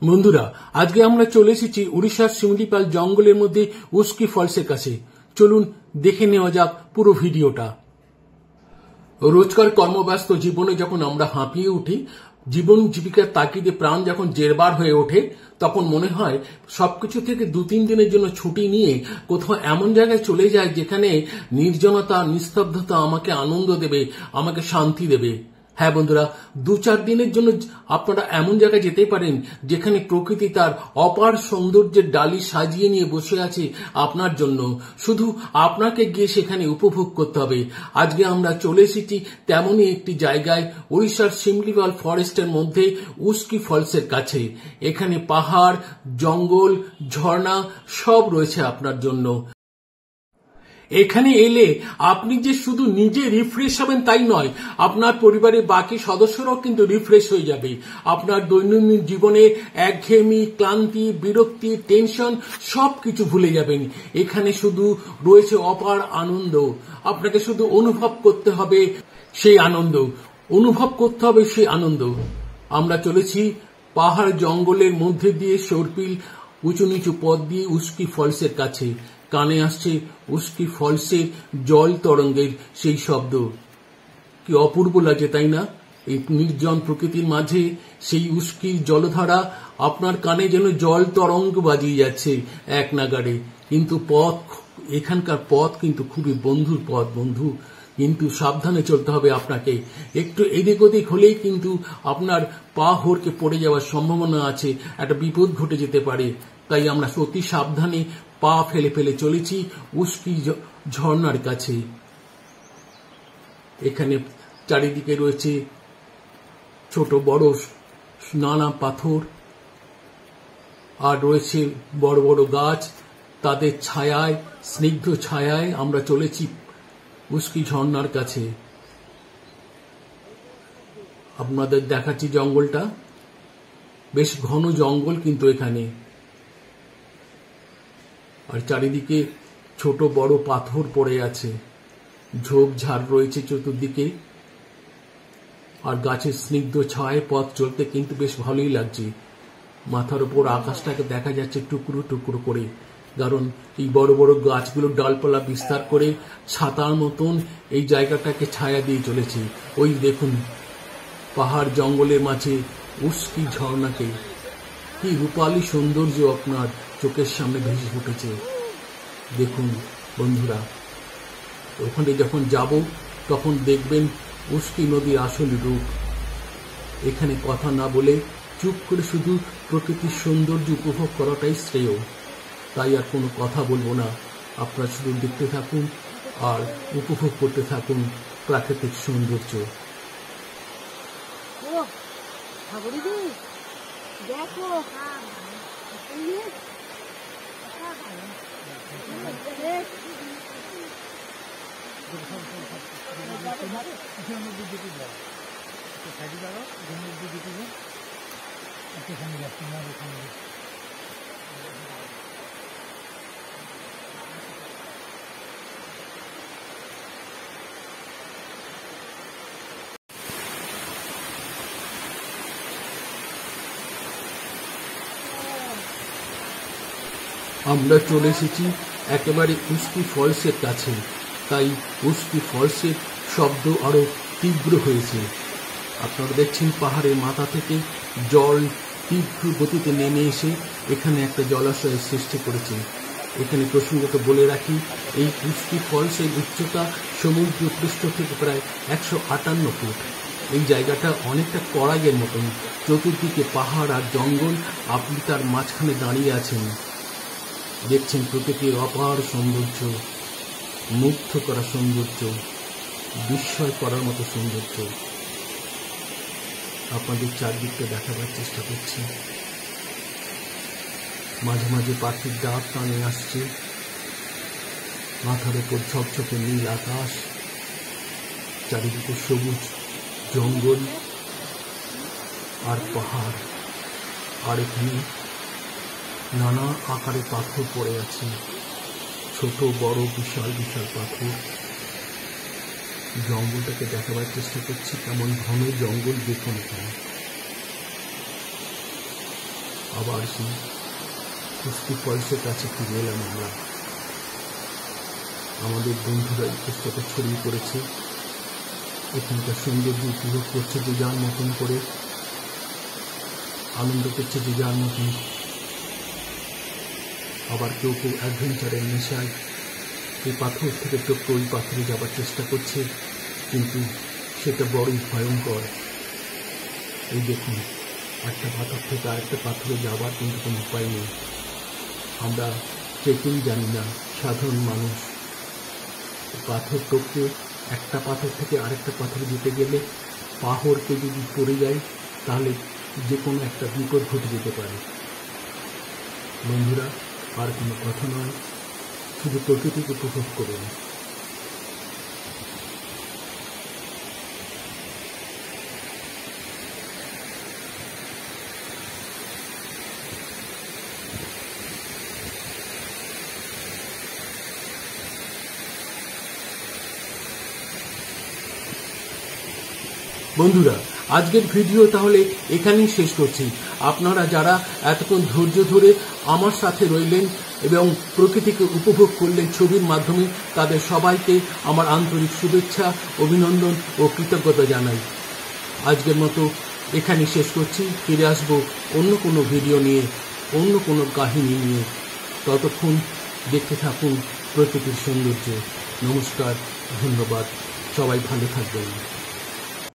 বন্ধুরা, আজকে আমরা চলে এসেছি উড়িষ্যার শিমলিপাল জঙ্গলের মধ্যে উস্কি ফলসের কাছে। চলুন দেখে নেওয়া যাক পুরো ভিডিওটা। রোজকার কর্মব্যস্ত জীবনে যখন আমরা হাঁপিয়ে উঠি, জীবন জীবিকার তাগিদে প্রাণ যখন জেরবার হয়ে ওঠে, তখন মনে হয় সবকিছু থেকে 2-3 দিনের জন্য ছুটি নিয়ে কোথাও এমন জায়গায় চলে যায় যেখানে নির্জনতা, নিস্তব্ধতা আমাকে আনন্দ দেবে, আমাকে শান্তি দেবে। হ্যাঁ বন্ধুরা, 2-4 দিনের জন্য আপনারা এমন জায়গায় যেতে পারেন যেখানে প্রকৃতি তার অপার সৌন্দর্যের ডালি সাজিয়ে নিয়ে বসে আছে আপনার জন্য। শুধু আপনাকে গিয়ে সেখানে উপভোগ করতে হবে। আজকে আমরা চলে এসেছি তেমনই একটি জায়গায়, উড়িষ্যার শিমলিপাল ফরেস্টের মধ্যে উস্কি ফলসের কাছে। এখানে পাহাড়, জঙ্গল, ঝর্ণা সব রয়েছে আপনার জন্য। এখানে এলে আপনি যে শুধু নিজে রিফ্রেশ হবেন তাই নয়, আপনার পরিবারের বাকি সদস্যরাও কিন্তু রিফ্রেশ হয়ে যাবে। আপনার দৈনন্দিন জীবনে একঘেয়েমি, ক্লান্তি, বিরক্তি, টেনশন সবকিছু ভুলে যাবেন। এখানে শুধু রয়েছে অপার আনন্দ। আপনাকে শুধু অনুভব করতে হবে সেই আনন্দ। আমরা চলেছি পাহাড় জঙ্গলের মধ্যে দিয়ে সর্পিল উঁচু নিচু পথ দিয়ে উস্কি ফলসের কাছে। কানে আসছে উস্কি ফলসের জল তরঙ্গের সেই শব্দ। কি অপূর্ব লাগে, তাই না? এই নির্জন প্রকৃতির মাঝে সেই উস্কির জলধারা আপনার কানে যেন জল তরঙ্গ বাজিয়ে যাচ্ছে এক নাগাড়ে। কিন্তু এখানকার পথ কিন্তু খুবই বন্ধুর পথ বন্ধু, কিন্তু সাবধানে চলতে হবে আপনাকে। একটু এদিক ওদিক হলেই কিন্তু আপনার পা হড়কে পড়ে যাওয়ার সম্ভাবনা আছে, একটা বিপদ ঘটে যেতে পারে। তাই আমরা অতি সাবধানে পা ফেলে ফেলে চলেছি উস্কি ঝর্ণার কাছে। এখানে চারিদিকে রয়েছে ছোট বড় নানা পাথর, আর রয়েছে বড় বড় গাছ। তাদের ছায়ায়, স্নিগ্ধ ছায়ায় আমরা চলেছি উস্কি ঝর্ণার কাছে। আপনাদের দেখাচ্ছি জঙ্গলটা, বেশ ঘন জঙ্গল কিন্তু এখানে। আর চারিদিকে ছোট বড় পাথর পড়ে আছে, ঝোপঝাড় রয়েছে চতুর্দিকে, আর গাছের স্নিগ্ধ ছায়ায় পথ চলতে কিন্তু বেশ ভালোই লাগছে। মাথার উপর আকাশটাকে দেখা যাচ্ছে টুকরো টুকরো করে, কারণ এই বড় বড় গাছগুলো ডালপালা বিস্তার করে ছাতার মতন এই জায়গাটাকে ছায়া দিয়ে চলেছে। ওই দেখুন পাহাড় জঙ্গলের মাঝে উস্কি ঝর্ণাকে, কি রূপালী সৌন্দর্য আপনার চোখের সামনে ভেসে উঠেছে। দেখুন বন্ধুরা, ওখানে যখন যাব তখন দেখবেন উস্কি নদীর আসল রূপ। এখানে কথা না বলে চুপ করে শুধু প্রকৃতির সৌন্দর্য উপভোগ করাটাই শ্রেয়। তাই আর কোনো কথা বলবো না, আপনারা শুধু দেখতে থাকুন আর উপভোগ করতে থাকুন প্রাকৃতিক সৌন্দর্য। আমরা চলে এসেছি একেবারে উস্কি ফলসের কাছে। তাই উস্কি ফলসের শব্দ আরো তীব্র হয়েছে। আপনারা দেখছেন পাহাড়ের মাথা থেকে জল তীব্র গতিতে নেমে এসে এখানে একটা জলাশয়ের সৃষ্টি করেছে। এখানে প্রসঙ্গত বলে রাখি, এই উস্কি ফলসের উচ্চতা সমুদ্র পৃষ্ঠ থেকে প্রায় 158 ফুট। এই জায়গাটা অনেকটা কড়াইয়ের মতন, চতুর্দিকে পাহাড় আর জঙ্গল, আপনি তার মাঝখানে দাঁড়িয়ে আছেন, দেখছেন প্রকৃতির অপার সৌন্দর্য, মুগ্ধ করা সৌন্দর্য, বিস্ময় করার মতো সৌন্দর্য। আপনাদের চারদিকটা দেখাবার চেষ্টা করছি। মাঝে মাঝে পাখির ডাক কানে আসছে, মাথার উপর ঝকঝকে নীল আকাশ, চারিদিকে সবুজ জঙ্গল আর পাহাড়, আর এখানে নানা আকারে পাথর পড়ে আছে, ছোট বড় বিশাল বিশাল পাথর। জঙ্গলটাকে দেখাবার চেষ্টা করছি, কেমন ঘন জঙ্গল দেখুন এখানে। আবার সেই উস্কি ফলসের কাছে ফিরে এলাম আমরা। আমাদের বন্ধুরা ইতস্তত ছড়িয়ে পড়েছে, এখানকার সৌন্দর্য উপভোগ করছে যে যার মতন করে, আনন্দ করছে যে যার মতন। আবার কেউ কেউ অ্যাডভেঞ্চারের নেশায় এই পাথর থেকে টপকে ওই পাথরে যাবার চেষ্টা করছে, কিন্তু সেটা বড়ই ভয়ঙ্কর। এই দেখুন, একটা পাথর থেকে আরেকটা পাথরে যাবার কিন্তু কোনো উপায় নেই। আমরা ট্রেকিং জানি না, সাধারণ মানুষ। পাথর টপকে একটা পাথর থেকে আরেকটা পাথরে যেতে গেলে পাথরকে যদি পড়ে যায় তাহলে যে কোনো একটা বিপদ ঘটে যেতে পারে। বন্ধুরা, আর কোনো কথা নয়, শুধু প্রকৃতিকে উপভোগ করুন। বন্ধুরা, আজকের ভিডিও তাহলে এখানেই শেষ করছি। আপনারা যারা এতক্ষণ ধৈর্য ধরে আমার সাথে রইলেন এবং প্রকৃতিকে উপভোগ করলেন ছবির মাধ্যমে, তাদের সবাইকে আমার আন্তরিক শুভেচ্ছা, অভিনন্দন ও কৃতজ্ঞতা জানাই। আজকের মতো এখানেই শেষ করছি। ফিরে আসব অন্য কোনো ভিডিও নিয়ে, অন্য কোনো কাহিনী নিয়ে। ততক্ষণ দেখতে থাকুন প্রকৃতির সৌন্দর্য। নমস্কার, ধন্যবাদ, সবাই ভালো থাকবেন।